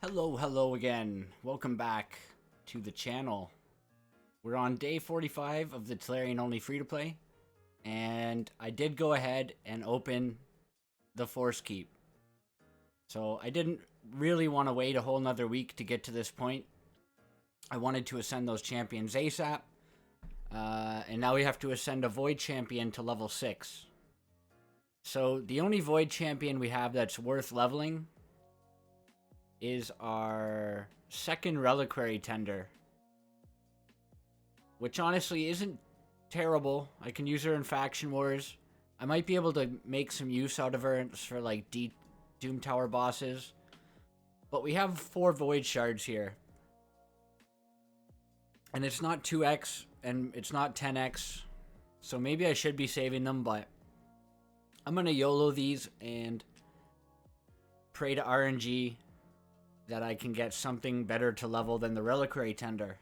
Hello again. Welcome back to the channel. We're on day 45 of the Telerian only free-to-play, and I did go ahead and open the Force Keep. So I didn't really want to wait a whole nother week to get to this point. I wanted to ascend those champions ASAP, and now we have to ascend a Void champion to level 6. So the only Void champion we have that's worth leveling is our second Reliquary Tender, which honestly isn't terrible. I can use her in Faction Wars. I might be able to make some use out of her for like Doom Tower bosses. But we have 4 Void Shards here. And it's not 2x and it's not 10x. So maybe I should be saving them, but I'm going to YOLO these and pray to RNG that I can get something better to level than the Reliquary Tender.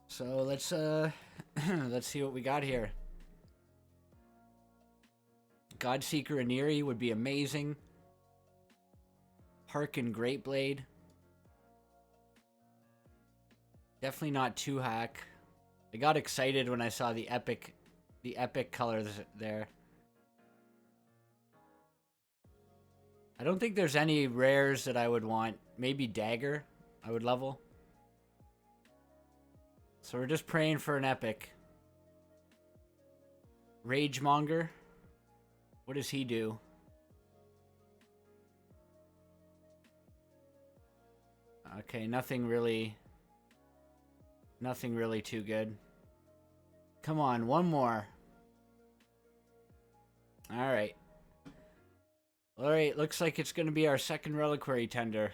So let's let's see what we got here. Godseeker Aniri would be amazing. Harken Greatblade. Definitely not 2-hack. I got excited when I saw the epic colors there. I don't think there's any rares that I would want. Maybe Dagger I would level. So we're just praying for an epic. Ragemonger. What does he do? Okay, nothing really too good. Come on, one more. Alright. Alright, looks like it's going to be our second Reliquary Tender.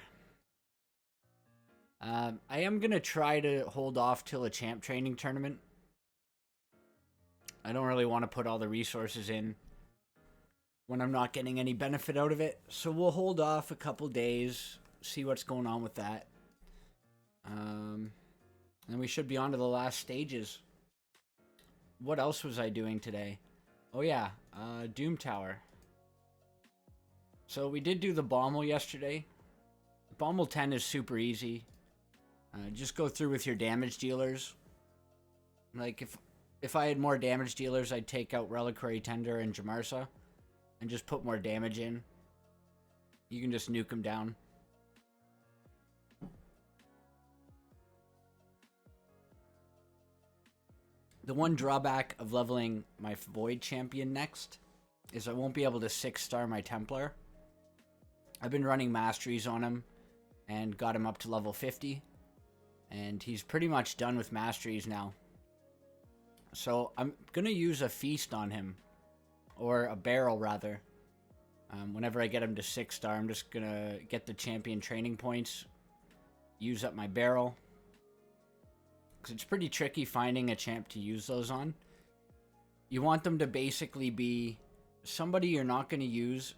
I am going to try to hold off till a champ training tournament. I don't really want to put all the resources in when I'm not getting any benefit out of it. So we'll hold off a couple days, see what's going on with that. And we should be on to the last stages. What else was I doing today? Oh yeah, Doom Tower. So we did do the Bommal yesterday. Bommal 10 is super easy. Just go through with your damage dealers. Like if I had more damage dealers, I'd take out Reliquary Tender and Djamarsa and just put more damage in. You can just nuke them down. The one drawback of leveling my Void champion next is I won't be able to 6-star my Templar. I've been running masteries on him and got him up to level 50. And he's pretty much done with masteries now. So I'm going to use a feast on him. Or a barrel, rather. Whenever I get him to 6-star, I'm just going to get the champion training points. Use up my barrel. Because it's pretty tricky finding a champ to use those on. You want them to basically be somebody you're not going to use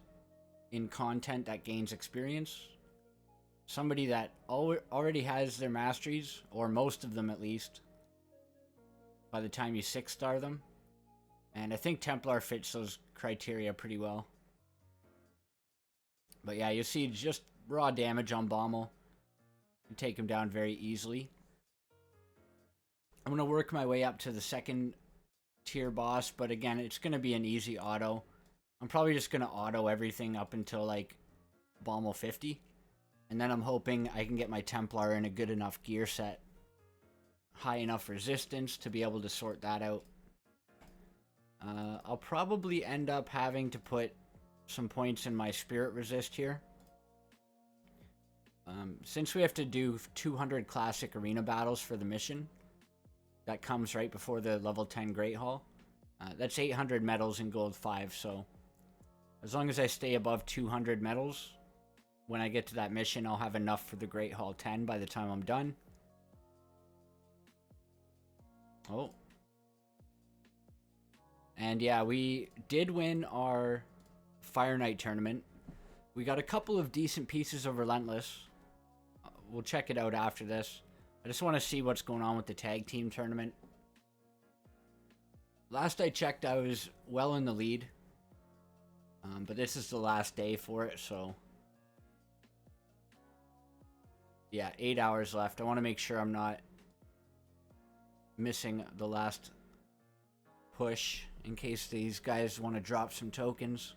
in content that gains experience. Somebody that already has their masteries, or most of them at least, by the time you 6-star them. And I think Templar fits those criteria pretty well. But yeah, you see just raw damage on Bommal. You take him down very easily. I'm going to work my way up to the second tier boss, but again, it's going to be an easy auto. I'm probably just going to auto everything up until like Bommal 50. And then I'm hoping I can get my Templar in a good enough gear set. High enough resistance to be able to sort that out. I'll probably end up having to put some points in my Spirit Resist here. Since we have to do 200 classic arena battles for the mission, that comes right before the level 10 Great Hall. That's 800 medals in gold 5, so as long as I stay above 200 medals, when I get to that mission, I'll have enough for the Great Hall 10 by the time I'm done. Oh. And yeah, we did win our Fire Knight tournament. We got a couple of decent pieces of Relentless. We'll check it out after this. I just want to see what's going on with the tag team tournament. Last I checked, I was well in the lead. But this is the last day for it, so Yeah, 8 hours left. I want to make sure I'm not missing the last push in case these guys want to drop some tokens.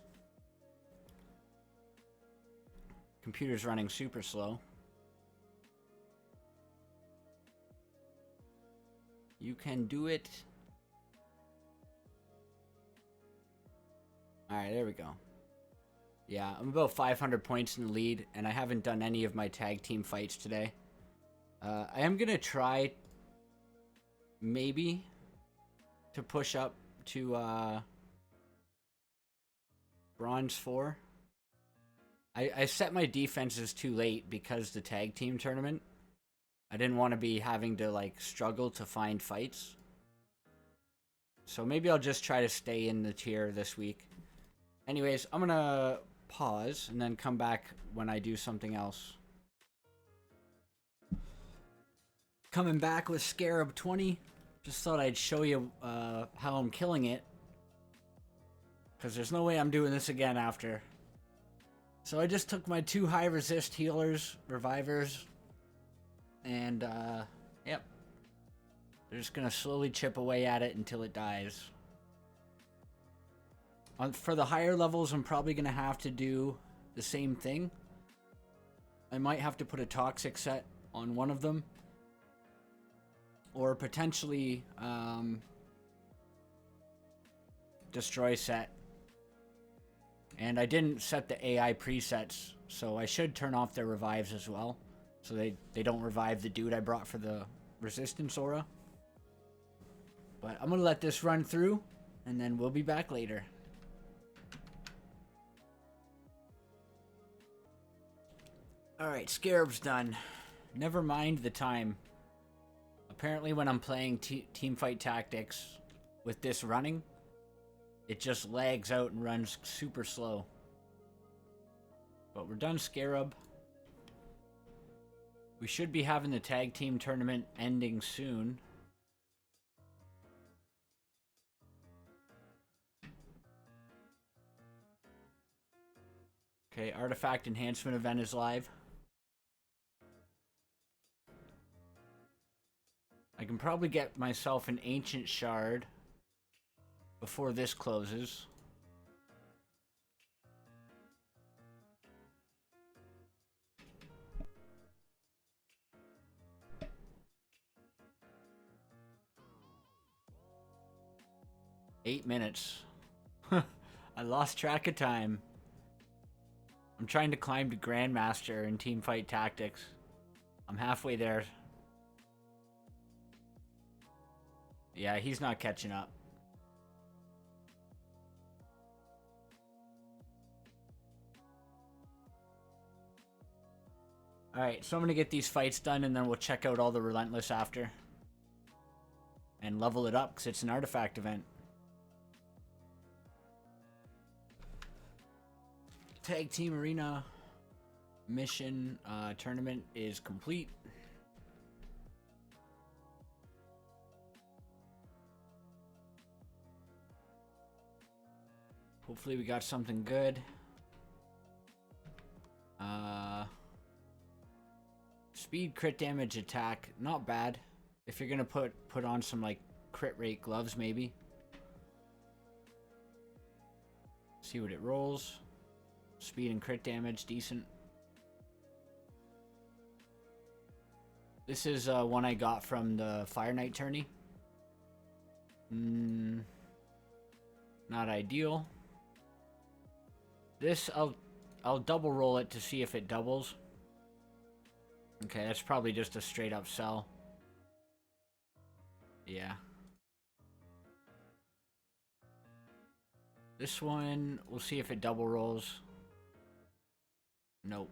Computer's running super slow. You can do it. Alright, there we go. Yeah, I'm about 500 points in the lead, and I haven't done any of my tag team fights today. I am going to try, maybe, to push up to Bronze 4. I set my defenses too late because the tag team tournament. I didn't want to be having to, like, struggle to find fights. So maybe I'll just try to stay in the tier this week. Anyways, I'm going to pause and then come back when I do something else. Coming back with Scarab 20. Just thought I'd show you how I'm killing it. Because there's no way I'm doing this again after. So I just took my 2 high resist healers, revivers. And, yep. They're just going to slowly chip away at it until it dies. For the higher levels, I'm probably going to have to do the same thing. I might have to put a toxic set on one of them. Or potentially, destroy set. And I didn't set the AI presets, so I should turn off their revives as well. So they don't revive the dude I brought for the resistance aura. But I'm going to let this run through, and then we'll be back later. Alright, Scarab's done. Never mind the time. Apparently when I'm playing teamfight tactics with this running, it just lags out and runs super slow. But we're done Scarab. We should be having the tag team tournament ending soon. Okay, artifact enhancement event is live. I can probably get myself an ancient shard before this closes. Eight minutes. I lost track of time. I'm trying to climb to Grandmaster in Teamfight Tactics. I'm halfway there. Yeah, he's not catching up. Alright, so I'm gonna get these fights done and then we'll check out all the Relentless after. And level it up because it's an artifact event. Tag Team Arena mission tournament is complete. Hopefully we got something good. Speed, crit damage, attack, not bad. If you're gonna put on some like crit rate gloves, maybe. See what it rolls. Speed and crit damage, decent. This is one I got from the Fire Knight tourney. Not ideal. This I'll double roll it to see if it doubles. Okay, that's probably just a straight up sell. Yeah. This one, we'll see if it double rolls. Nope.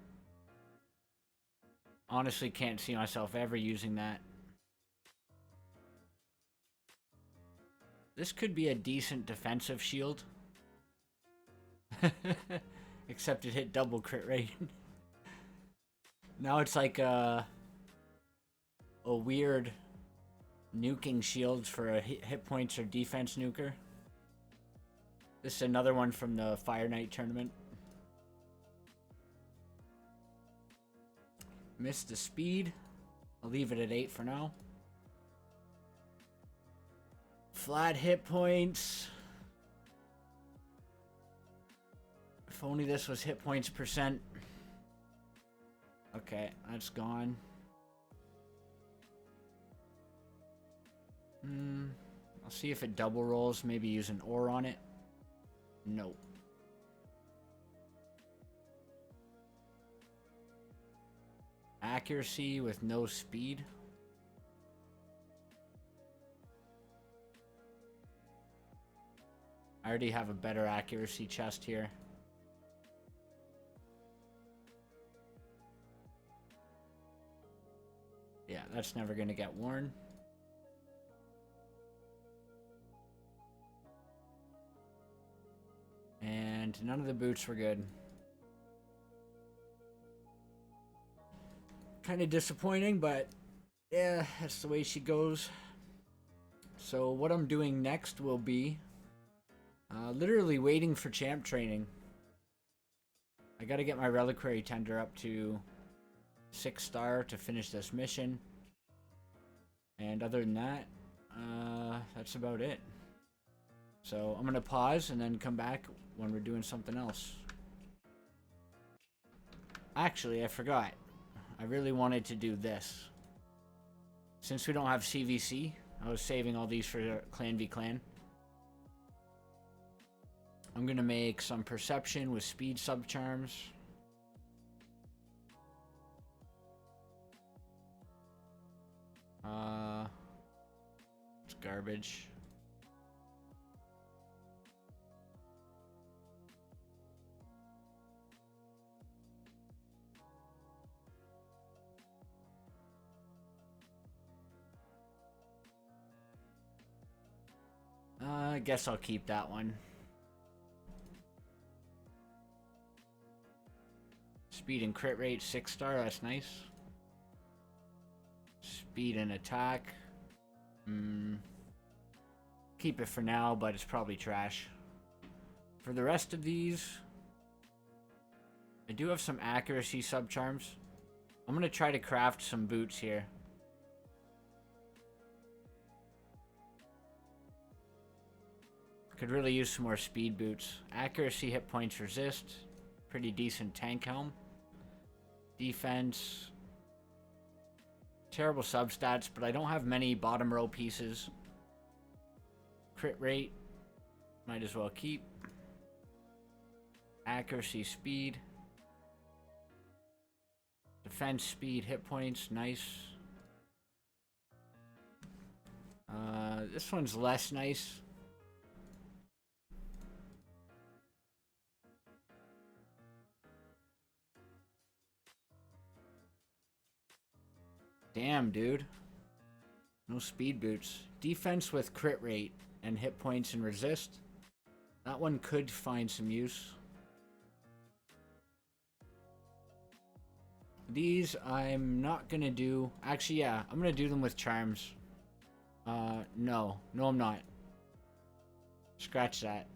Honestly, can't see myself ever using that. This could be a decent defensive shield. Except it hit double crit rate. Now it's like a weird nuking shield for a hit points or defense nuker. This is another one from the Fire Knight tournament. Missed the speed. I'll leave it at 8 for now. Flat hit points. If only this was hit points percent. Okay, that's gone. I'll see if it double rolls. Maybe use an ore on it. Nope. Accuracy with no speed. I already have a better accuracy chest here. Yeah, that's never gonna get worn. And none of the boots were good. Kind of disappointing, but yeah, that's the way she goes. So what I'm doing next will be literally waiting for champ training. I gotta get my reliquary tender up to 6 star to finish this mission. And other than that, that's about it. So I'm gonna pause and then come back when we're doing something else. Actually, I forgot. I really wanted to do this. Since we don't have CVC, I was saving all these for Clan v Clan. I'm gonna make some perception with speed subcharms. It's garbage. I guess I'll keep that one. Speed and crit rate 6 star, that's nice. Speed and attack. Keep it for now, but it's probably trash. For the rest of these, I do have some accuracy subcharms. I'm gonna try to craft some boots here. Could really use some more speed boots. Accuracy, hit points, resist. Pretty decent tank helm. Defense. Terrible substats, but I don't have many bottom row pieces. Crit rate. Might as well keep. Accuracy, speed. Defense, speed, hit points. Nice. This one's less nice. Damn, dude. No speed boots. Defense with crit rate and hit points and resist. That one could find some use. These I'm not gonna do. Actually, yeah, I'm gonna do them with charms. No. No, I'm not. Scratch that.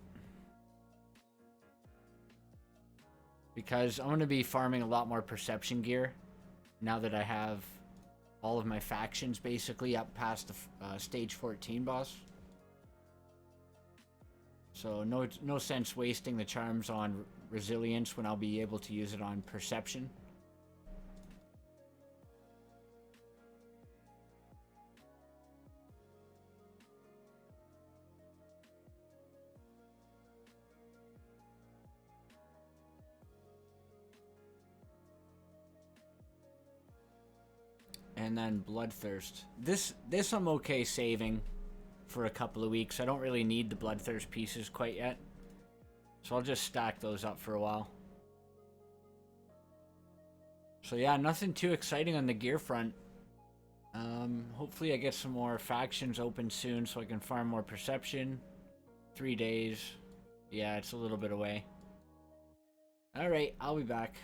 Because I'm gonna be farming a lot more perception gear now that I have all of my factions basically up past the stage 14 boss. So no sense wasting the charms on resilience when I'll be able to use it on perception. And then Bloodthirst. This I'm okay saving for a couple of weeks. I don't really need the Bloodthirst pieces quite yet. So I'll just stack those up for a while. So yeah, nothing too exciting on the gear front. Hopefully I get some more factions open soon so I can farm more perception. 3 days. Yeah, it's a little bit away. Alright, I'll be back.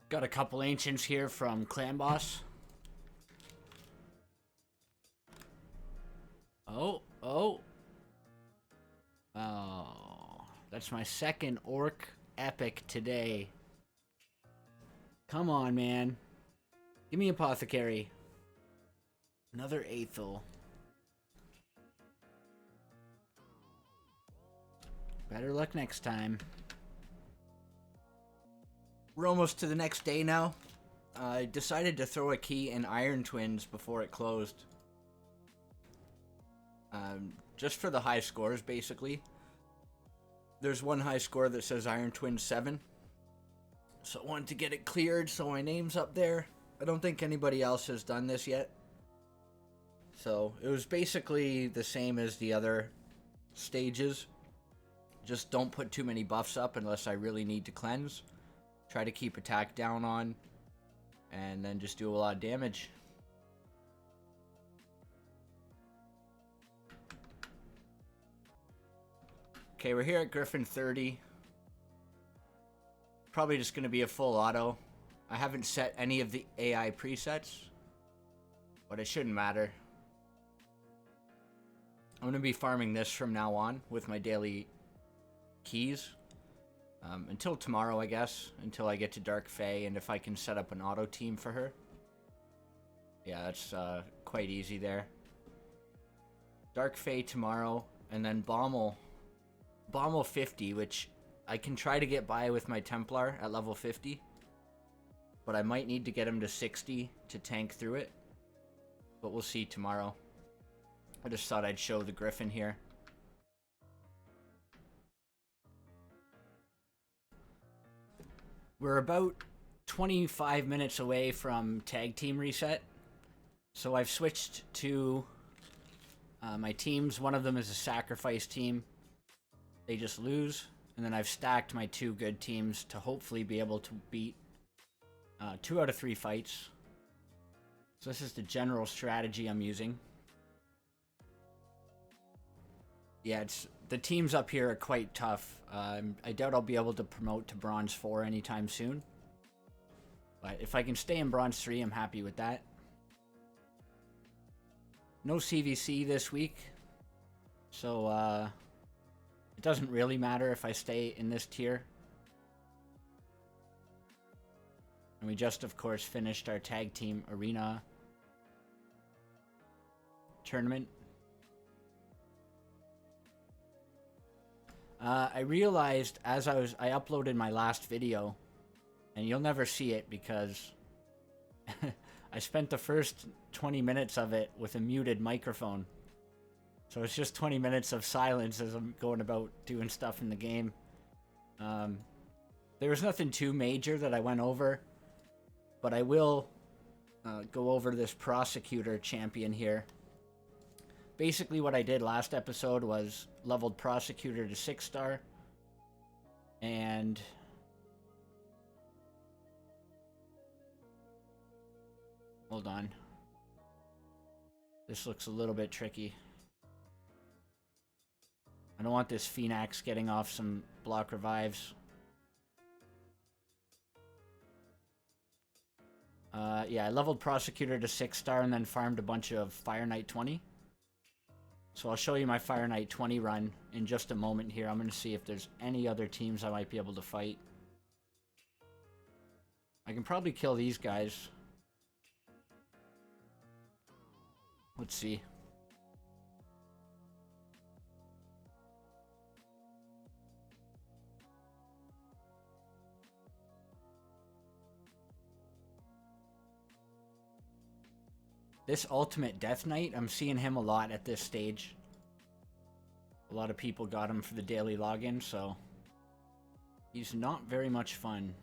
Got a couple ancients here from Clan Boss. Oh. That's my second orc epic today. Come on, man. Give me Apothecary. Another Aethel. Better luck next time. We're almost to the next day now. I decided to throw a key in Iron Twins before it closed. Just for the high scores, basically. There's one high score that says Iron Twins 7. So I wanted to get it cleared so my name's up there. I don't think anybody else has done this yet. So it was basically the same as the other stages. Just don't put too many buffs up unless I really need to cleanse. Try to keep attack down on. And then just do a lot of damage. Okay, we're here at Gryphon 30. Probably just going to be a full auto. I haven't set any of the AI presets, but it shouldn't matter. I'm going to be farming this from now on with my daily keys. Until tomorrow, I guess. Until I get to Dark Fae, and if I can set up an auto team for her. Yeah, that's quite easy there. Dark Fae tomorrow, and then Bommal. Bommal 50, which I can try to get by with my Templar at level 50. But I might need to get him to 60 to tank through it. But we'll see tomorrow. I just thought I'd show the Gryphon here. We're about 25 minutes away from tag team reset. So I've switched to my teams. One of them is a sacrifice team. They just lose. And then I've stacked my 2 good teams to hopefully be able to beat 2 out of 3 fights. So this is the general strategy I'm using. Yeah, the teams up here are quite tough. I doubt I'll be able to promote to Bronze 4 anytime soon. But if I can stay in Bronze 3, I'm happy with that. No CVC this week. So, it doesn't really matter if I stay in this tier. And we just, of course, finished our tag team arena tournament. I realized as I uploaded my last video, and you'll never see it because I spent the first 20 minutes of it with a muted microphone. So it's just 20 minutes of silence as I'm going about doing stuff in the game. There was nothing too major that I went over, but I will go over this Prosecutor champion here. Basically what I did last episode was leveled Prosecutor to 6-star. And hold on. This looks a little bit tricky. I don't want this Phoenix getting off some block revives. Yeah, I leveled Prosecutor to 6-star and then farmed a bunch of Fire Knight 20. So I'll show you my Fire Knight 20 run in just a moment here. I'm going to see if there's any other teams I might be able to fight. I can probably kill these guys. Let's see. This Ultimate Death Knight, I'm seeing him a lot at this stage. A lot of people got him for the daily login, so he's not very much fun.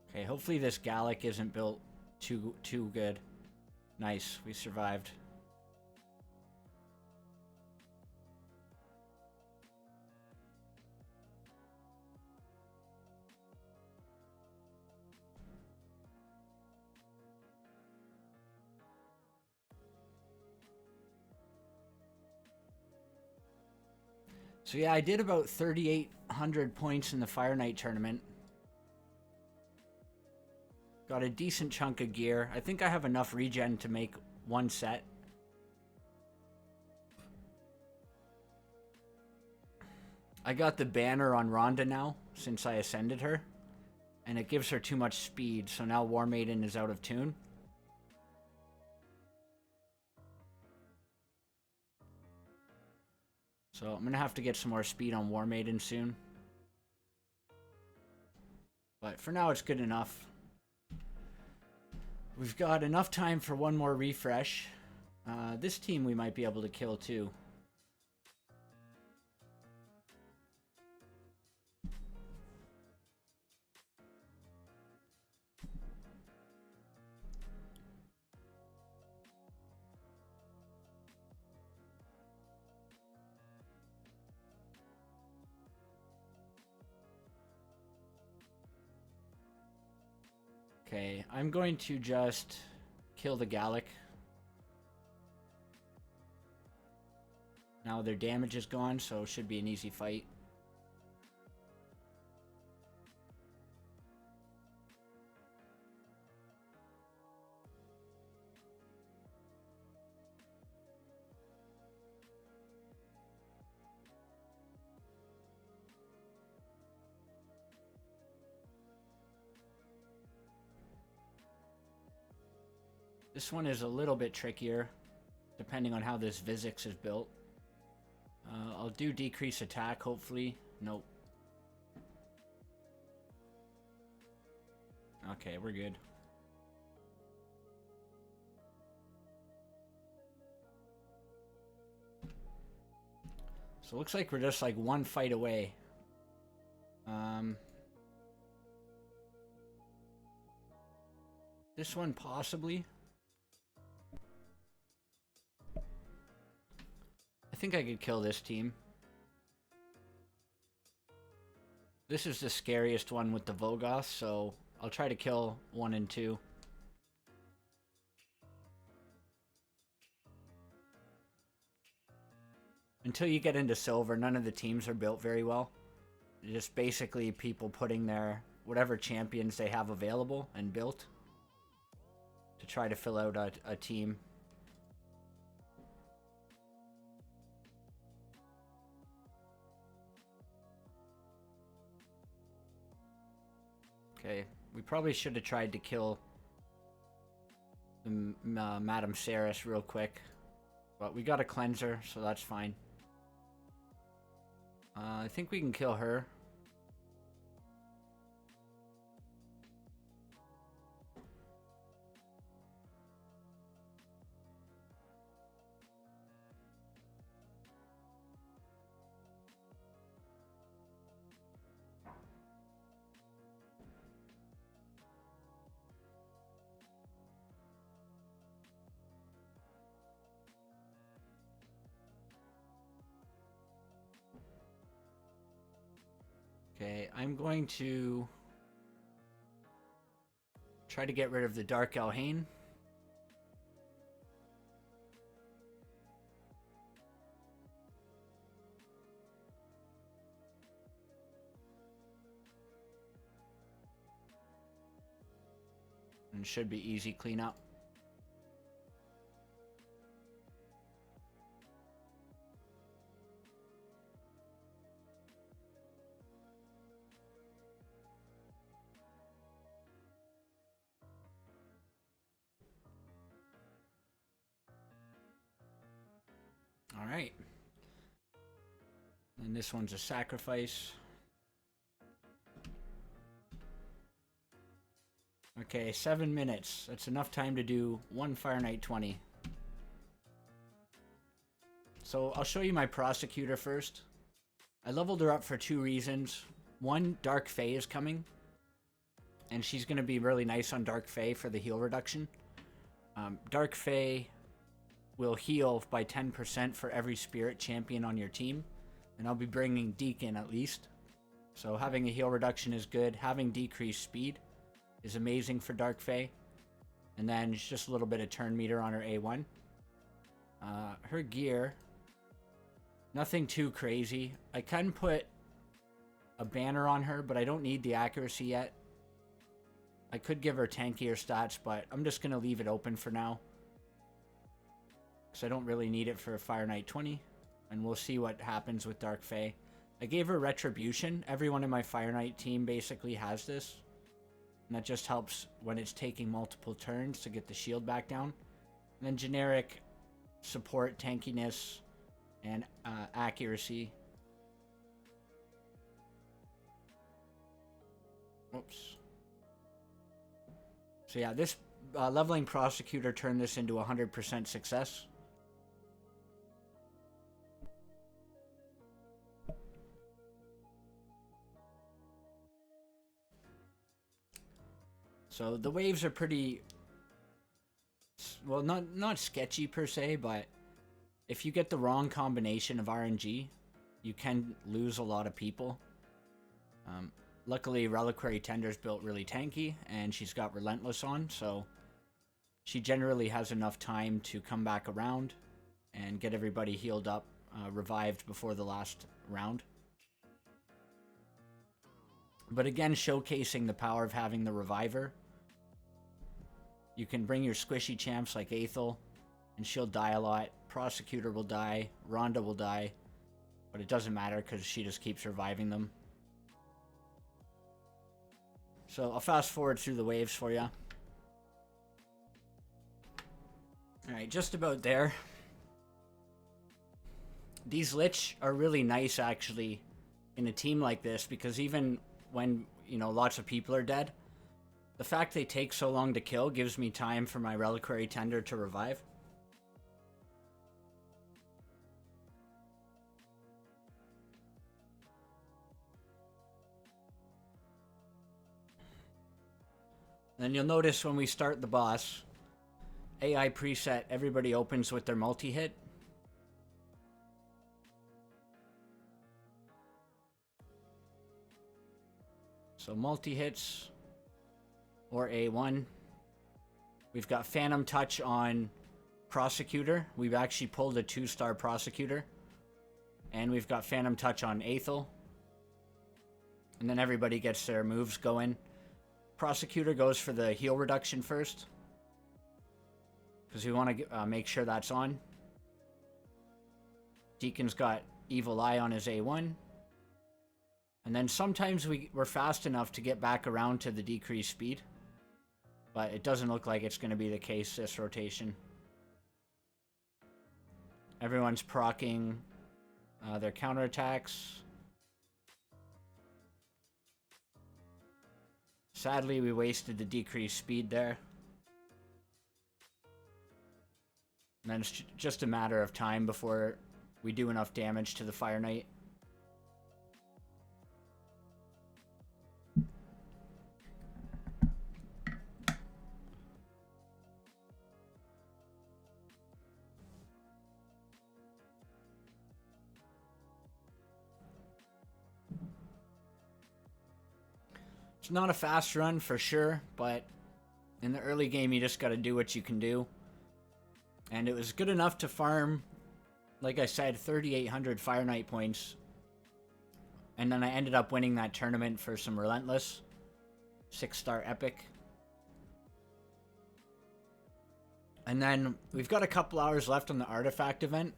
Okay, hopefully this Gallic isn't built too good. Nice, we survived. So yeah, I did about 3,800 points in the Fire Knight tournament. Got a decent chunk of gear. I think I have enough regen to make one set. I got the banner on Rhonda now, since I ascended her. And it gives her too much speed, so now War Maiden is out of tune. So I'm going to have to get some more speed on War Maiden soon. But for now, it's good enough. We've got enough time for one more refresh. This team we might be able to kill too. Okay, I'm going to just kill the Gallic. Now their damage is gone, so it should be an easy fight. This one is a little bit trickier, depending on how this Vizix is built. I'll do decrease attack, hopefully. Nope. Okay, we're good. So it looks like we're just like one fight away. This one possibly. I think I could kill this team. This is the scariest one with the Vogoth, so I'll try to kill 1 and 2. Until you get into silver, none of the teams are built very well. Just basically people putting their whatever champions they have available and built to try to fill out a team. Okay, we probably should have tried to kill the, Madame Saris real quick. But we got a cleanser, so that's fine. I think we can kill her. Okay, I'm going to try to get rid of the Dark Elhain. And it should be easy cleanup. All right. And this one's a sacrifice. Okay, 7 minutes. That's enough time to do 1 Fire Knight 20. So I'll show you my Prosecutor first. I leveled her up for 2 reasons. One, Dark Fae is coming. And she's going to be really nice on Dark Fae for the heal reduction. Dark Fae will heal by 10% for every spirit champion on your team. And I'll be bringing Deacon at least. So having a heal reduction is good. Having decreased speed is amazing for Dark Fae. And then just a little bit of turn meter on her A1. Her gear, nothing too crazy. I can put a banner on her, but I don't need the accuracy yet. I could give her tankier stats, but I'm just going to leave it open for now. Because I don't really need it for Fire Knight 20. And we'll see what happens with Dark Fae. I gave her Retribution. Everyone in my Fire Knight team basically has this. And that just helps when it's taking multiple turns to get the shield back down. And then generic support, tankiness, and accuracy. Oops. So yeah, this leveling Prosecutor turned this into 100% success. So the waves are pretty, well, not sketchy per se, but if you get the wrong combination of RNG, you can lose a lot of people. Luckily, Reliquary Tender's built really tanky, and she's got Relentless on, so she generally has enough time to come back around and get everybody healed up, revived before the last round. But again, showcasing the power of having the Reviver. You can bring your squishy champs like Aethel, and she'll die a lot. Prosecutor will die, Rhonda will die, but it doesn't matter because she just keeps reviving them. So I'll fast forward through the waves for you. Alright, just about there. These Lich are really nice actually in a team like this, because even when, you know, lots of people are dead, the fact they take so long to kill gives me time for my Reliquary Tender to revive. Then you'll notice when we start the boss, AI preset, everybody opens with their multi-hit. So multi-hits or A1. We've got Phantom Touch on Prosecutor. We've actually pulled a 2-star Prosecutor. And we've got Phantom Touch on Aethel. And then everybody gets their moves going. Prosecutor goes for the heal reduction first, because we want to make sure that's on. Deacon's got Evil Eye on his A1. And then sometimes we're fast enough to get back around to the decreased speed. But it doesn't look like it's going to be the case this rotation. Everyone's proccing their counterattacks. Sadly, we wasted the decreased speed there. And then it's just a matter of time before we do enough damage to the Fire Knight. It's not a fast run for sure, but in the early game you just got to do what you can do. And it was good enough to farm, like I said, 3,800 Fire Knight points. And then I ended up winning that tournament for some Relentless 6-star Epic. And then we've got a couple hours left on the Artifact event.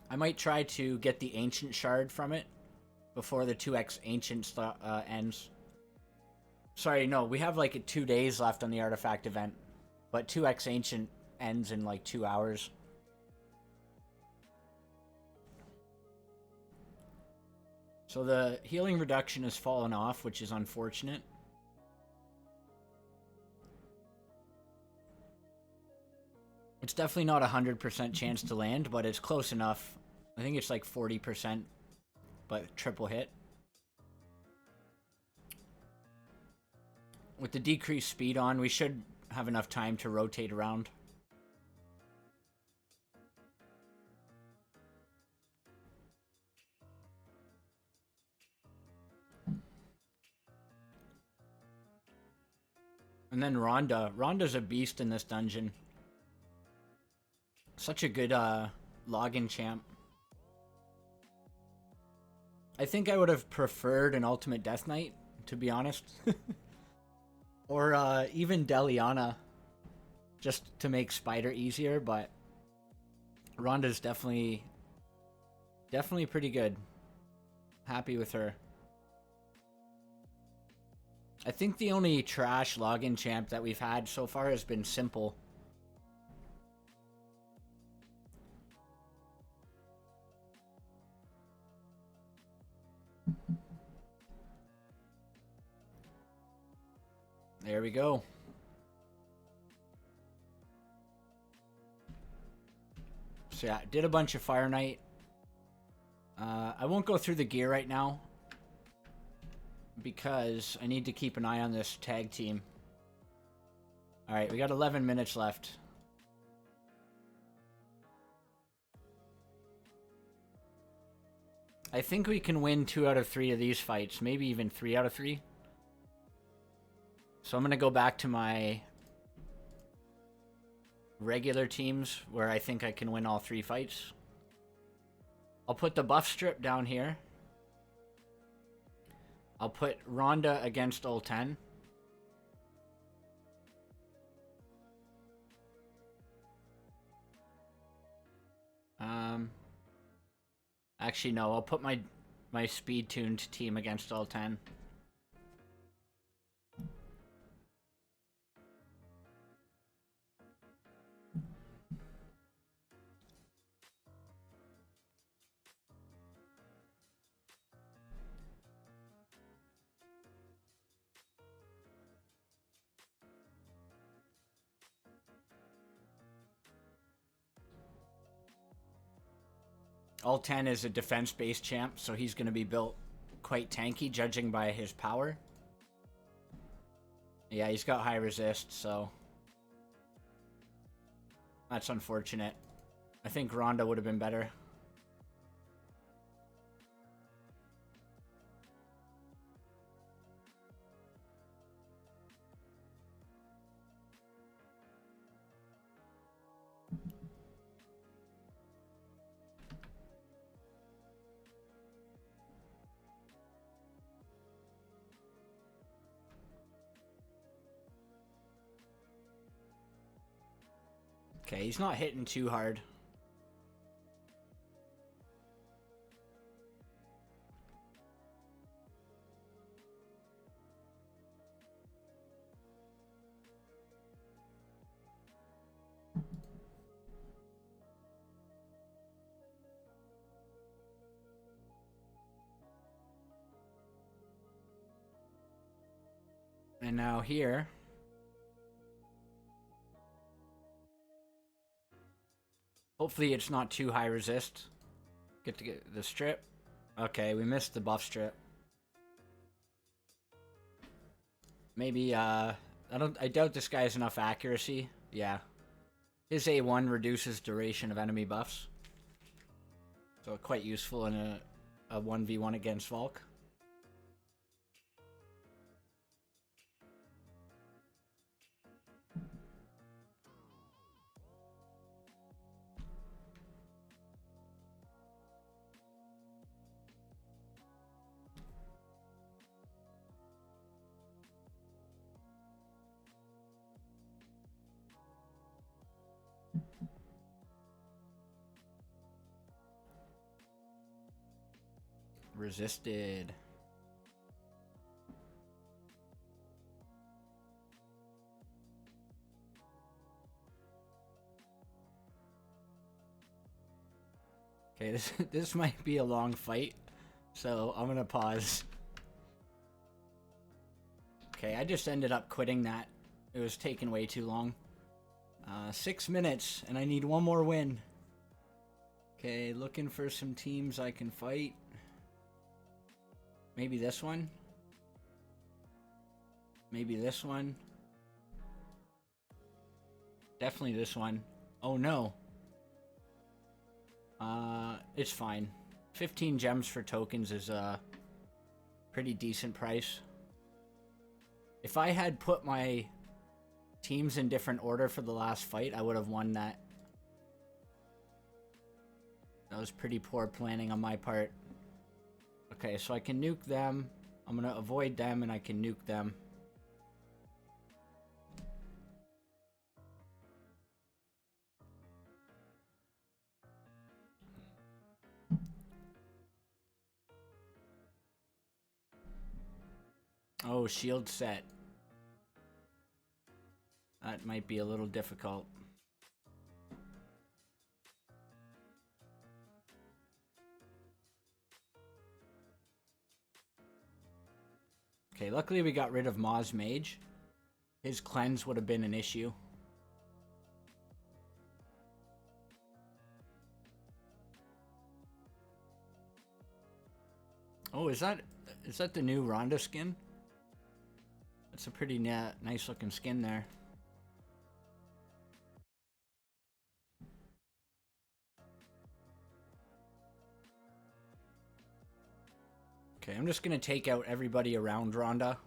I might try to get the Ancient Shard from it before the 2x Ancient ends. Sorry, no, we have like 2 days left on the Artifact event, but 2x Ancient ends in like 2 hours. So the healing reduction has fallen off, which is unfortunate. It's definitely not a 100% chance to land, but it's close enough. I think it's like 40%, but triple hit. With the decreased speed on, we should have enough time to rotate around. And then Rhonda. Rhonda's a beast in this dungeon. Such a good login champ. I think I would have preferred an Ultimate Death Knight, to be honest. Or even Deliana, just to make Spider easier, but Rhonda's definitely pretty good. Happy with her. I think the only trash login champ that we've had so far has been Simple. There we go. So yeah, did a bunch of Fire Knight. I won't go through the gear right now because I need to keep an eye on this tag team. Alright, we got 11 minutes left. I think we can win 2 out of 3 of these fights, maybe even 3 out of 3. So I'm going to go back to my regular teams where I think I can win all 3 fights. I'll put the buff strip down here. I'll put Rhonda against ult 10. Actually, no. I'll put my speed-tuned team against ult 10. Ult 10 is a defense-based champ, so he's going to be built quite tanky, judging by his power. Yeah, he's got high resist, so that's unfortunate. I think Rhonda would have been better. Okay, he's not hitting too hard. And now here. Hopefully it's not too high resist. Get to get the strip. Okay, we missed the buff strip. Maybe, I doubt this guy has enough accuracy. Yeah. His A1 reduces duration of enemy buffs. So quite useful in a 1v1 against Valk. Resisted. Okay, this might be a long fight, so I'm gonna pause. Okay, I just ended up quitting that. It was taking way too long. 6 minutes, and I need one more win. Okay, looking for some teams I can fight. Maybe this one. Maybe this one. Definitely this one. Oh no. It's fine. 15 gems for tokens is a pretty decent price. If I had put my teams in different order for the last fight, I would have won that. That was pretty poor planning on my part. Okay, so I can nuke them. I'm gonna avoid them and I can nuke them. no shield set. That might be a little difficult. Okay, luckily we got rid of Maw's Mage. His cleanse would have been an issue. Oh, is that the new Ronda skin? That's a pretty nice looking skin there. Okay, I'm just gonna take out everybody around Ronda.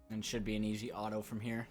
And should be an easy auto from here.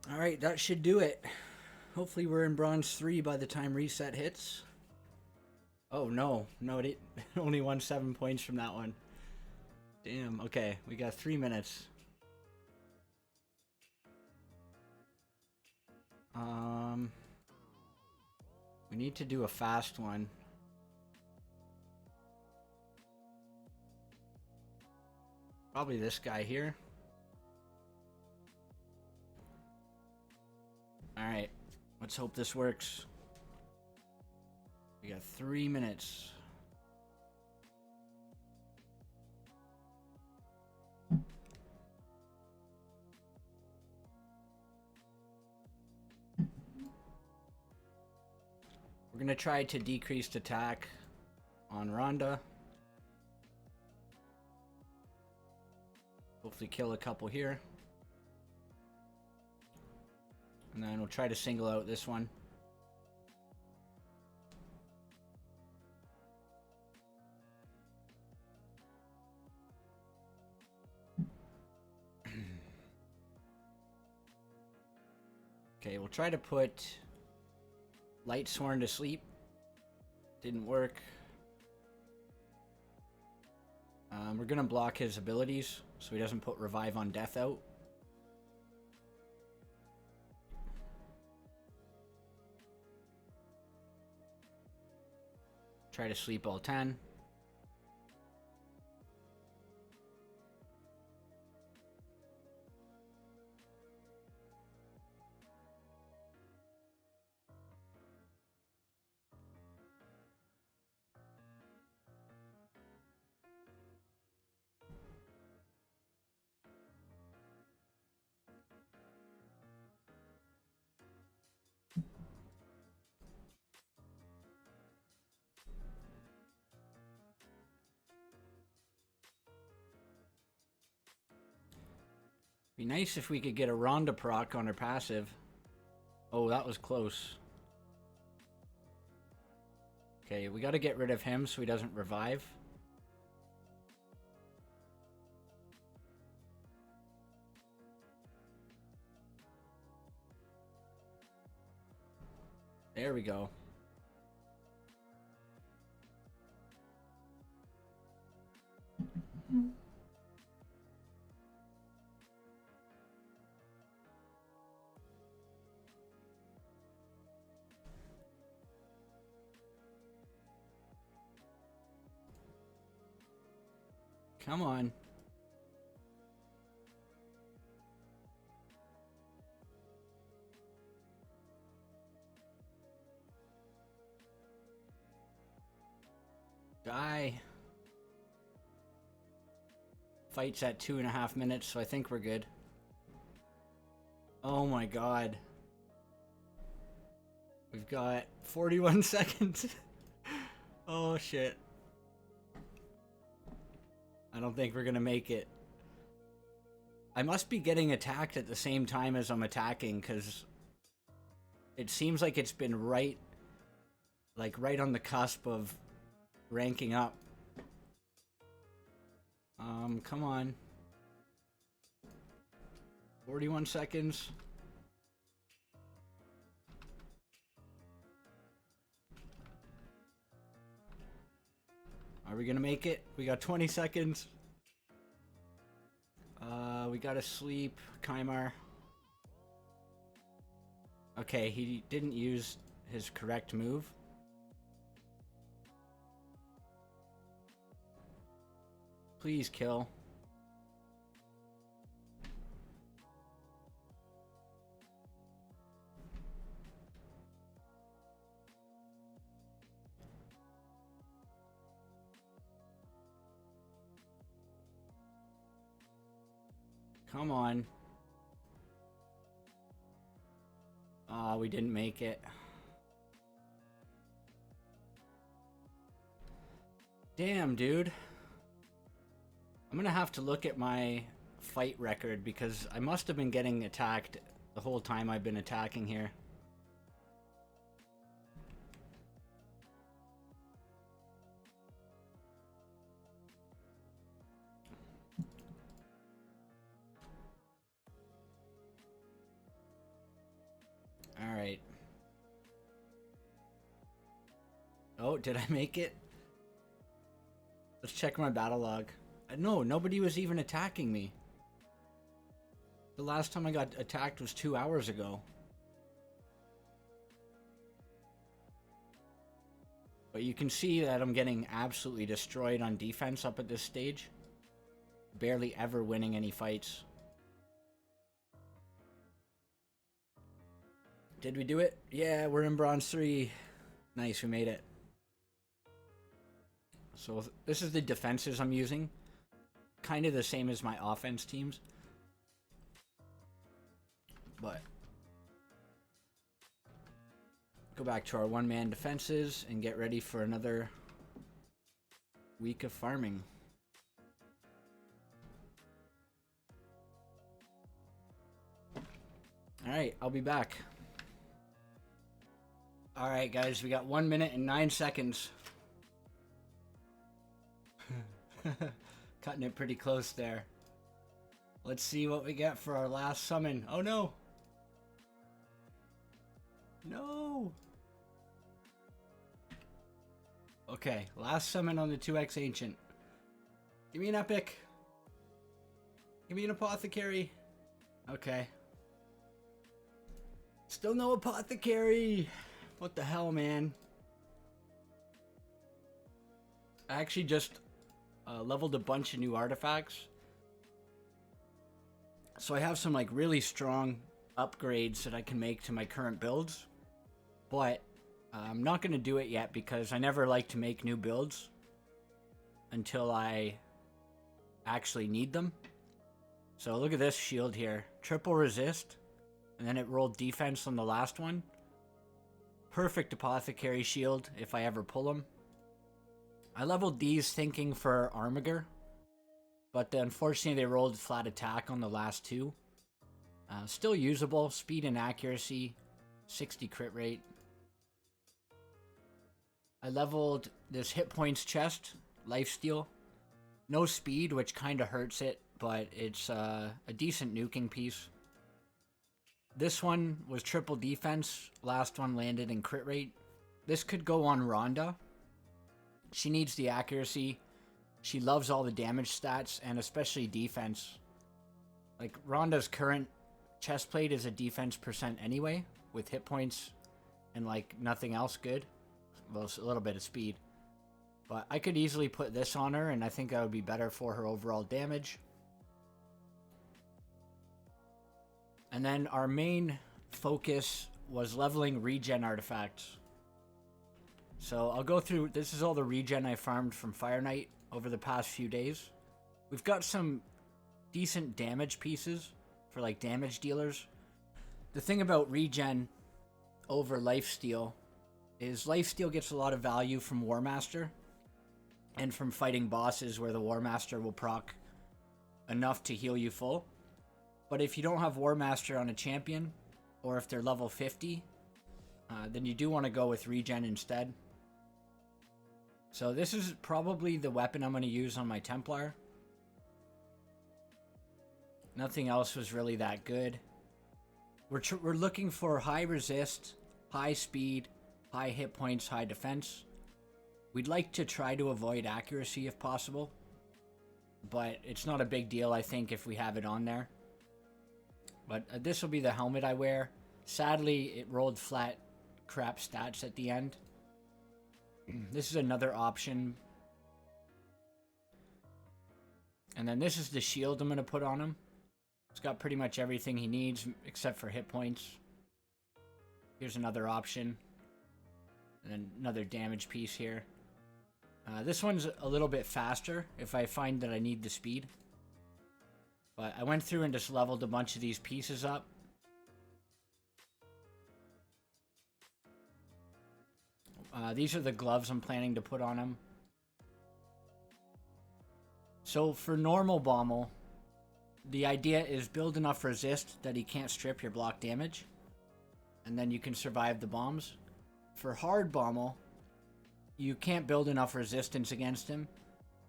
Alright, that should do it. Hopefully we're in Bronze 3 by the time reset hits. Oh, no. No, it only won 7 points from that one. Damn, okay. We got 3 minutes. We need to do a fast one. Probably this guy here. Alright, let's hope this works. We got 3 minutes. We're gonna try to decrease attack on Ronda. Hopefully kill a couple here. And then we'll try to single out this one. Okay, we'll try to put Light Sworn to sleep. Didn't work. We're gonna block his abilities so he doesn't put Revive on Death out. Try to sleep all 10. Be nice if we could get a Ronda proc on her passive. Oh, that was close. Okay, we gotta get rid of him so he doesn't revive. There we go. Come on. Die. Fight's at 2.5 minutes, so I think we're good. Oh my god. We've got 41 seconds. Oh shit. I don't think we're gonna make it. I must be getting attacked at the same time as I'm attacking, because it seems like it's been right on the cusp of ranking up. Come on. 41 seconds. Are we gonna make it? We got 20 seconds. We gotta sleep. Kymar. Okay, he didn't use his correct move. Please kill. Come on. Oh, we didn't make it. Damn, dude. I'm gonna have to look at my fight record, because I must have been getting attacked the whole time I've been attacking here. Alright. Oh, did I make it? Let's check my battle log. No, nobody was even attacking me. The last time I got attacked was 2 hours ago. But you can see that I'm getting absolutely destroyed on defense up at this stage. Barely ever winning any fights. Did we do it? Yeah, we're in Bronze 3. Nice, we made it. So this is the defenses I'm using. Kind of the same as my offense teams. But go back to our one-man defenses and get ready for another week of farming. Alright, I'll be back. Alright guys, we got 1 minute and 9 seconds. Cutting it pretty close there. Let's see what we get for our last summon. Oh no! No! Okay, last summon on the 2x Ancient. Give me an epic. Give me an apothecary. Okay. Still no apothecary. What the hell, man? I actually just leveled a bunch of new artifacts. So I have some like really strong upgrades that I can make to my current builds. But I'm not going to do it yet because I never like to make new builds until I actually need them. So look at this shield here. Triple resist. And then it rolled defense on the last one. Perfect apothecary shield if I ever pull them. I leveled these thinking for Armiger, but unfortunately they rolled flat attack on the last two. Still usable, speed and accuracy, 60 crit rate. I leveled this hit points chest, lifesteal. No speed, which kind of hurts it, but it's a decent nuking piece. This one was triple defense, last one landed in crit rate. This could go on Rhonda. She needs the accuracy. She loves all the damage stats, and especially defense. Like, Rhonda's current chest plate is a defense percent anyway, with hit points and, like, nothing else good. Well, a little bit of speed. But I could easily put this on her, and I think that would be better for her overall damage. And then our main focus was leveling regen artifacts. So I'll go through, this is all the regen I farmed from Fire Knight over the past few days. We've got some decent damage pieces for like damage dealers. The thing about regen over lifesteal is lifesteal gets a lot of value from War Master and from fighting bosses where the War Master will proc enough to heal you full. But if you don't have War Master on a champion, or if they're level 50, then you do want to go with regen instead. So this is probably the weapon I'm going to use on my Templar. Nothing else was really that good. We're looking for high resist, high speed, high hit points, high defense. We'd like to try to avoid accuracy if possible, but it's not a big deal, I think, if we have it on there. But this will be the helmet I wear. Sadly, it rolled flat crap stats at the end. This is another option. And then this is the shield I'm going to put on him. It's got pretty much everything he needs except for hit points. Here's another option. And then another damage piece here. This one's a little bit faster if I find that I need the speed. But I went through and just leveled a bunch of these pieces up. These are the gloves I'm planning to put on him. So for normal Bommal, the idea is build enough resist that he can't strip your block damage, and then you can survive the bombs. For hard Bommal, you can't build enough resistance against him,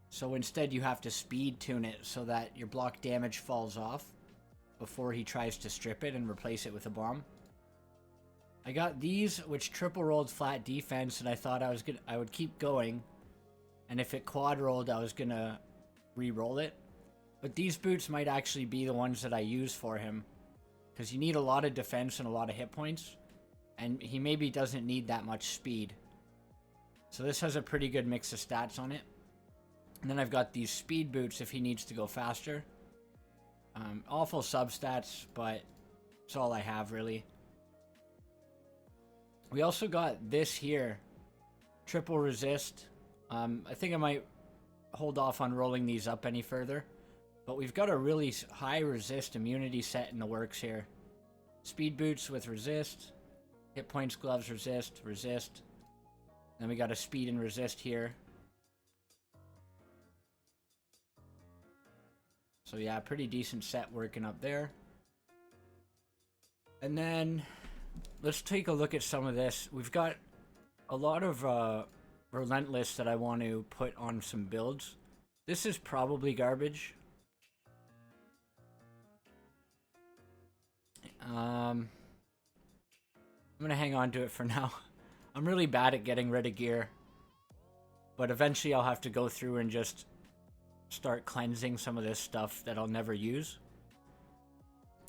so instead you have to speed tune it so that your block damage falls off before he tries to strip it and replace it with a bomb. I got these, which triple rolled flat defense, and I thought I would keep going, and if it quad rolled, I was gonna re-roll it. But these boots might actually be the ones that I use for him, because you need a lot of defense and a lot of hit points, and he maybe doesn't need that much speed. So this has a pretty good mix of stats on it. And then I've got these speed boots if he needs to go faster. Awful substats, but it's all I have really. We also got this here, triple resist. I think I might hold off on rolling these up any further, but we've got a really high resist immunity set in the works here. Speed boots with resist, hit points, gloves, resist, resist. Then we got a speed and resist here. So yeah, pretty decent set working up there. And then let's take a look at some of this. We've got a lot of Relentless that I want to put on some builds. This is probably garbage. I'm gonna hang on to it for now. I'm really bad at getting rid of gear, but eventually I'll have to go through and just start cleansing some of this stuff that I'll never use.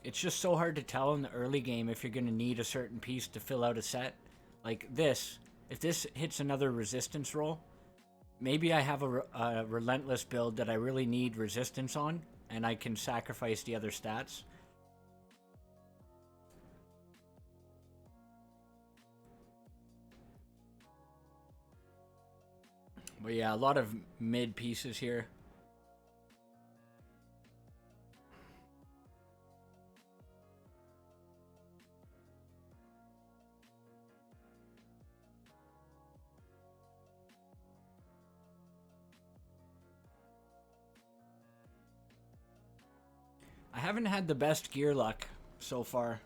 It's just so hard to tell in the early game if you're going to need a certain piece to fill out a set. Like this, if this hits another resistance roll, maybe I have a Relentless build that I really need resistance on, and I can sacrifice the other stats. But yeah, a lot of mid pieces here. I haven't had the best gear luck so far.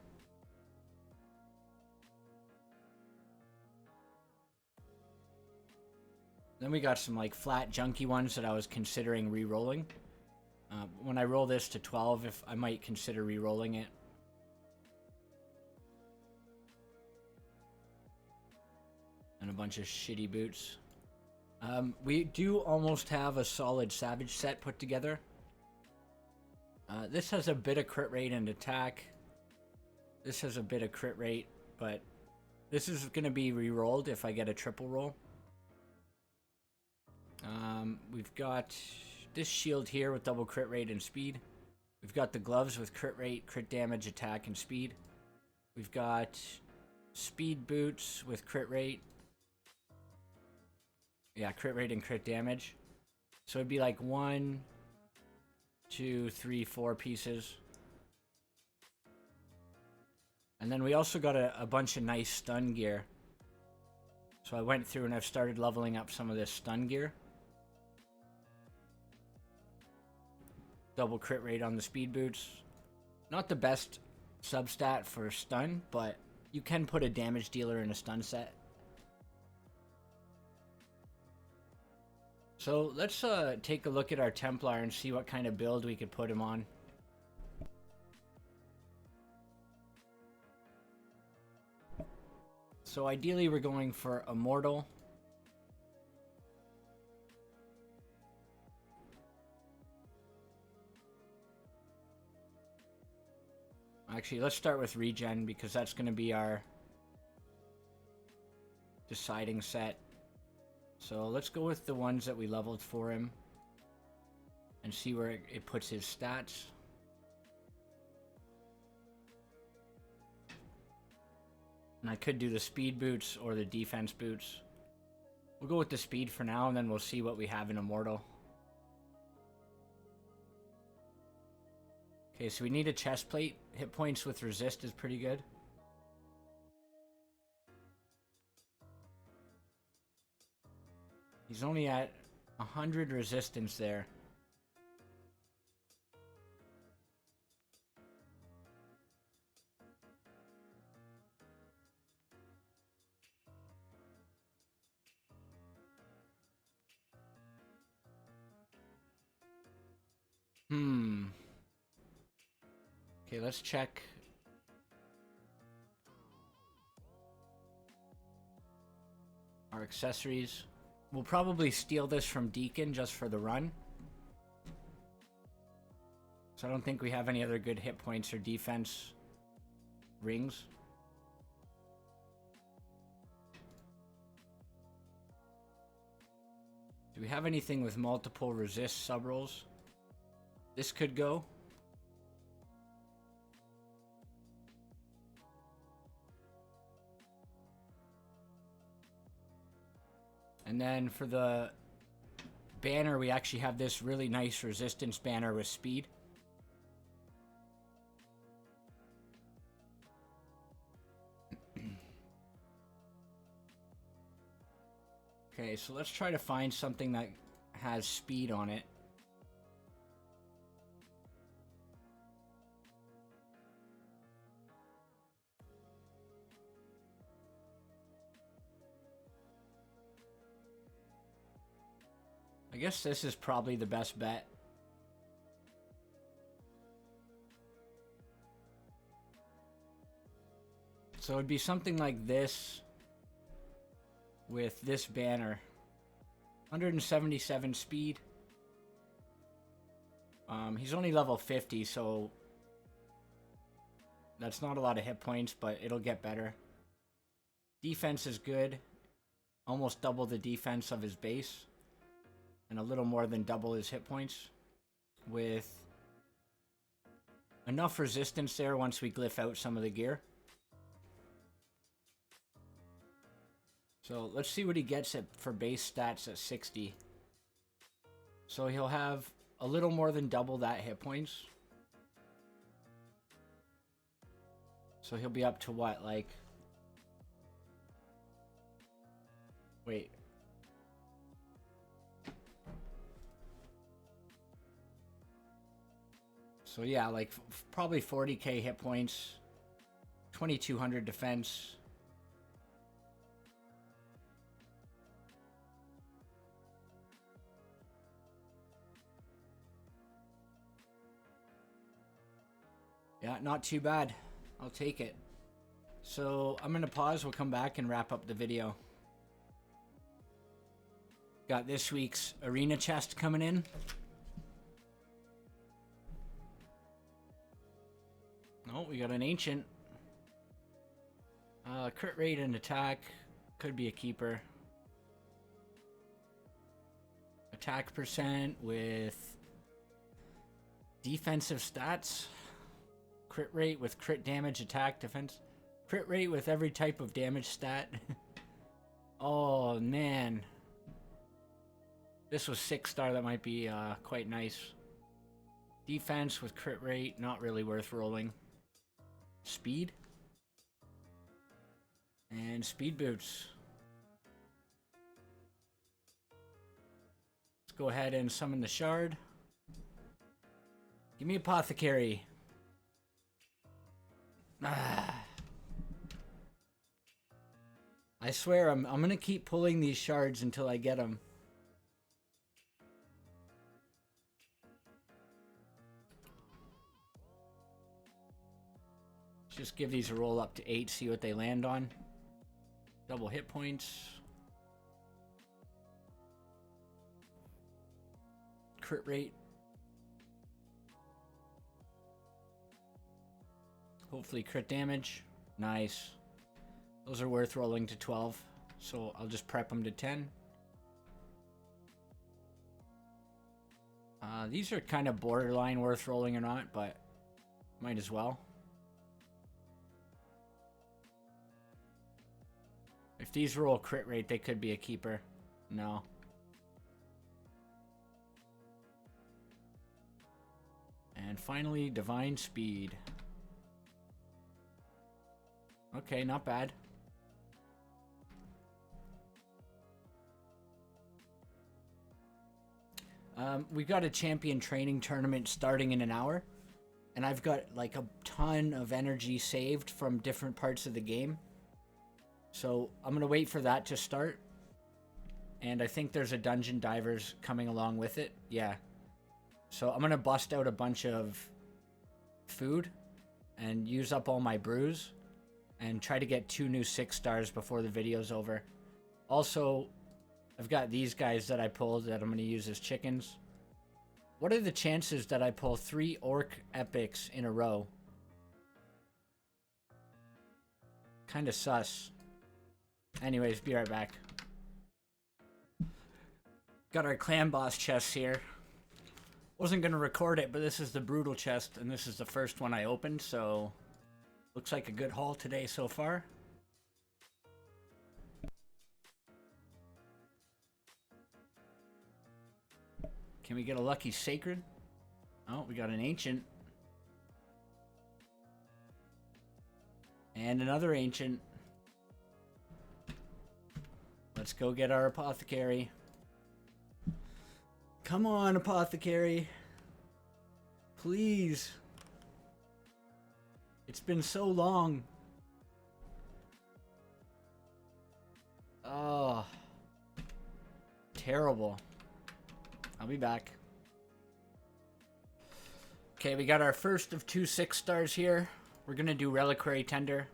Then we got some like flat junky ones that I was considering re-rolling. When I roll this to 12, if I might consider re-rolling it. And a bunch of shitty boots. We do almost have a solid Savage set put together. This has a bit of crit rate and attack. This has a bit of crit rate, but this is going to be re-rolled if I get a triple roll. We've got this shield here with double crit rate and speed. We've got the gloves with crit rate, crit damage, attack, and speed. We've got speed boots with crit rate. Yeah, crit rate and crit damage. So it'd be like 1, 2, 3, 4 pieces. And then we also got a bunch of nice stun gear. So I went through and I've started leveling up some of this stun gear. Double crit rate on the speed boots. Not the best substat for stun, but you can put a damage dealer in a stun set. So let's take a look at our Templar and see what kind of build we could put him on. So ideally we're going for Immortal. Actually, let's start with Regen because that's going to be our deciding set. So let's go with the ones that we leveled for him and see where it puts his stats. And I could do the speed boots or the defense boots. We'll go with the speed for now, and then we'll see what we have in Immortal. Okay, so we need a chest plate. Hit points with resist is pretty good. He's only at 100 resistance there. Okay, let's check. Our accessories. We'll probably steal this from Deacon just for the run. So I don't think we have any other good hit points or defense rings. Do we have anything with multiple resist sub-rolls? This could go. And then for the banner, we actually have this really nice resistance banner with speed. Okay, so let's try to find something that has speed on it. I guess this is probably the best bet. So it'd be something like this with this banner. 177 speed. He's only level 50, so that's not a lot of hit points, but it'll get better. Defense is good. Almost double the defense of his base. And a little more than double his hit points. With enough resistance there once we glyph out some of the gear. So let's see what he gets at for base stats at 60. So he'll have a little more than double that hit points. So he'll be up to what, like... Wait. So yeah, like probably 40k hit points, 2200 defense. Yeah, not too bad. I'll take it. So I'm gonna pause, we'll come back and wrap up the video. Got this week's arena chest coming in. Oh, we got an ancient. Crit rate and attack. Could be a keeper. Attack percent with defensive stats. Crit rate with crit damage, attack, defense. Crit rate with every type of damage stat. Oh, man. This was 6-star. That might be quite nice. Defense with crit rate. Not really worth rolling. Speed. And speed boots. Let's go ahead and summon the shard. Give me apothecary. Ah. I swear I'm gonna keep pulling these shards until I get them. Just give these a roll up to 8, see what they land on. Double hit points. Crit rate. Hopefully crit damage. Nice. Those are worth rolling to 12, so I'll just prep them to 10. These are kind of borderline worth rolling or not, but might as well. If these roll crit rate, they could be a keeper. No. And finally, divine speed. Okay, not bad. We've got a champion training tournament starting in an hour, and I've got like a ton of energy saved from different parts of the game. So I'm gonna wait for that to start, and I think there's a dungeon divers coming along with it. Yeah. So I'm gonna bust out a bunch of food and use up all my brews and try to get 2 new 6 stars before the video's over. Also, I've got these guys that I pulled that I'm going to use as chickens. What are the chances that I pull 3 orc epics in a row? Kind of sus. Anyways, be right back. Got our clan boss chests here. Wasn't going to record it, but this is the brutal chest, and this is the first one I opened, so looks like a good haul today so far. Can we get a lucky sacred? Oh, we got an ancient. And another ancient. Let's go get our apothecary. Come on, apothecary. Please. It's been so long. Oh. Terrible. I'll be back. Okay, we got our first of 2 6 stars here. We're gonna do Reliquary Tender.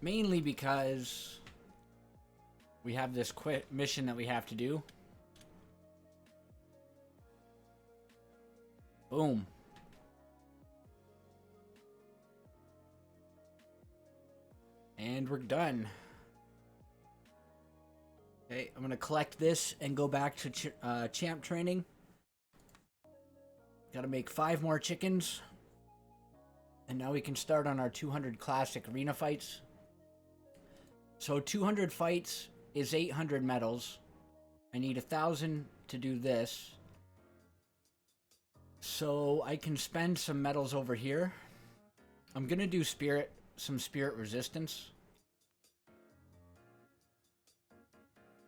Mainly because we have this quick mission that we have to do. Boom. And we're done. Okay, I'm gonna collect this and go back to champ training. Gotta make 5 more chickens. And now we can start on our 200 classic arena fights. So 200 fights is 800 medals. I need 1,000 to do this. So I can spend some medals over here. I'm gonna do some spirit resistance.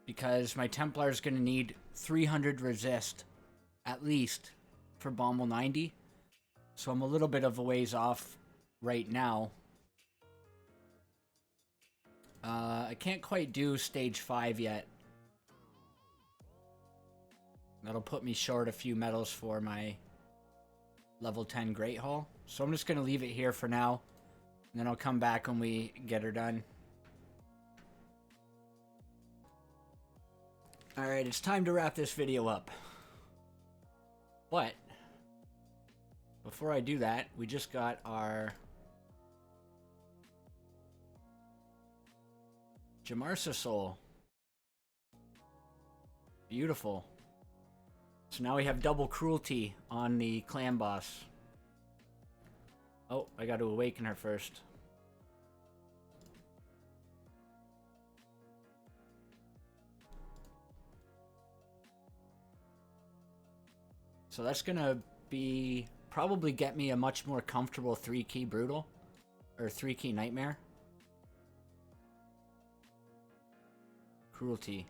Because my Templar is going to need 300 resist, at least, for Bommal 90. So I'm a little bit of a ways off right now. I can't quite do stage 5 yet. That'll put me short a few medals for my level 10 Great Hall. So I'm just going to leave it here for now. And then I'll come back when we get her done. Alright, it's time to wrap this video up. But before I do that, we just got our Djamarsa soul. Beautiful. So now we have double cruelty on the clan boss. Oh, I got to awaken her first. So that's gonna be probably get me a much more comfortable 3-key brutal. or 3-key Nightmare. Cruelty.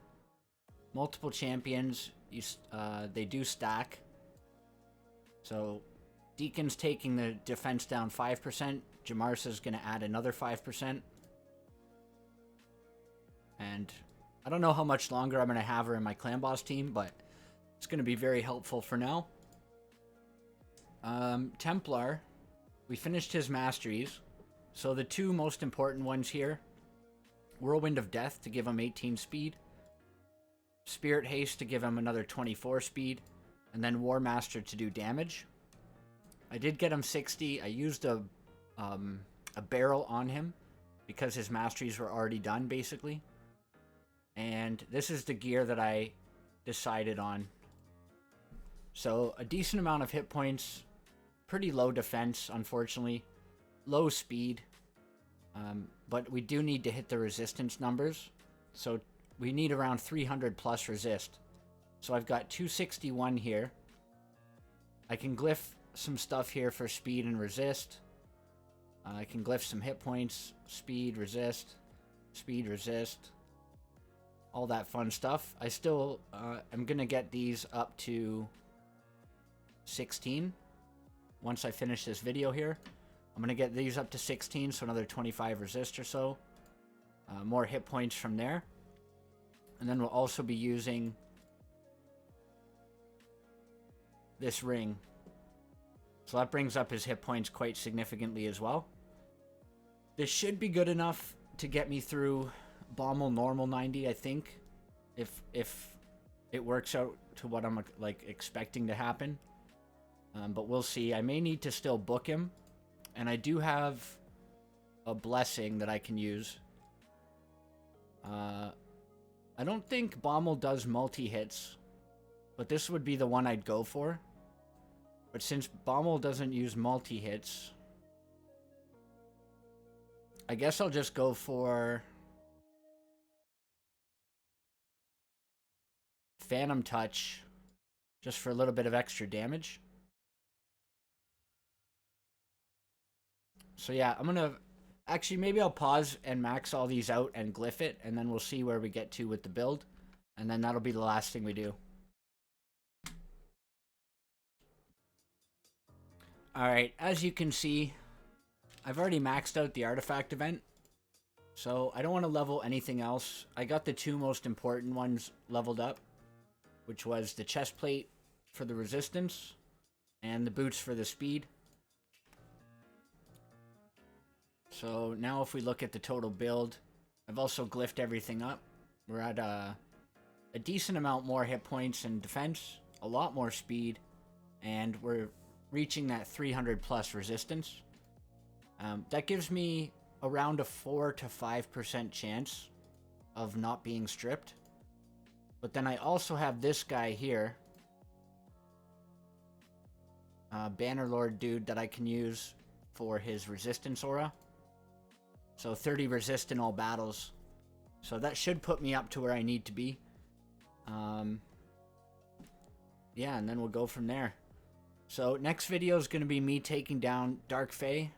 Multiple champions, they do stack. So Deacon's taking the defense down 5%. Djamarsa is going to add another 5%. And I don't know how much longer I'm going to have her in my clan boss team, but it's going to be very helpful for now. Templar, we finished his masteries. So the two most important ones here, Whirlwind of Death to give him 18 speed, Spirit Haste to give him another 24 speed, and then War Master to do damage. I did get him 60. I used a barrel on him because his masteries were already done, basically. And this is the gear that I decided on. So a decent amount of hit points, pretty low defense, unfortunately, low speed, but we do need to hit the resistance numbers. So we need around 300 plus resist. So I've got 261 here. I can glyph some stuff here for speed and resist. I can glyph some hit points, speed, resist, all that fun stuff. I still am going to get these up to 16 once I finish this video here. I'm going to get these up to 16, so another 25 resist or so. More hit points from there. And then we'll also be using this ring. So that brings up his hit points quite significantly as well. This should be good enough to get me through Bommal normal 90, I think. If it works out to what I'm like expecting to happen. But we'll see. I may need to still book him. And I do have a blessing that I can use. I don't think Bommal does multi-hits, but this would be the one I'd go for. But since Bommal doesn't use multi-hits, I guess I'll just go for Phantom Touch, just for a little bit of extra damage. So yeah, I'm gonna... Actually, maybe I'll pause and max all these out and glyph it, and then we'll see where we get to with the build. And then that'll be the last thing we do. Alright, as you can see, I've already maxed out the artifact event. So I don't want to level anything else. I got the two most important ones leveled up, which was the chest plate for the resistance and the boots for the speed. So now if we look at the total build, I've also glyphed everything up. We're at a decent amount more hit points and defense, a lot more speed, and we're reaching that 300 plus resistance. That gives me around a 4 to 5% chance of not being stripped. But then I also have this guy here, Bannerlord dude, that I can use for his resistance aura. So 30 resist in all battles. So that should put me up to where I need to be. Yeah, and then we'll go from there. So next video is going to be me taking down Dark Fae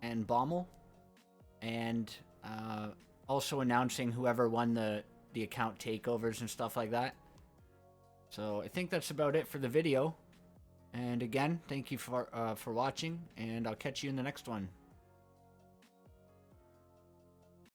and Bommal. And also announcing whoever won the account takeovers and stuff like that. So I think that's about it for the video. And again, thank you for watching, and I'll catch you in the next one.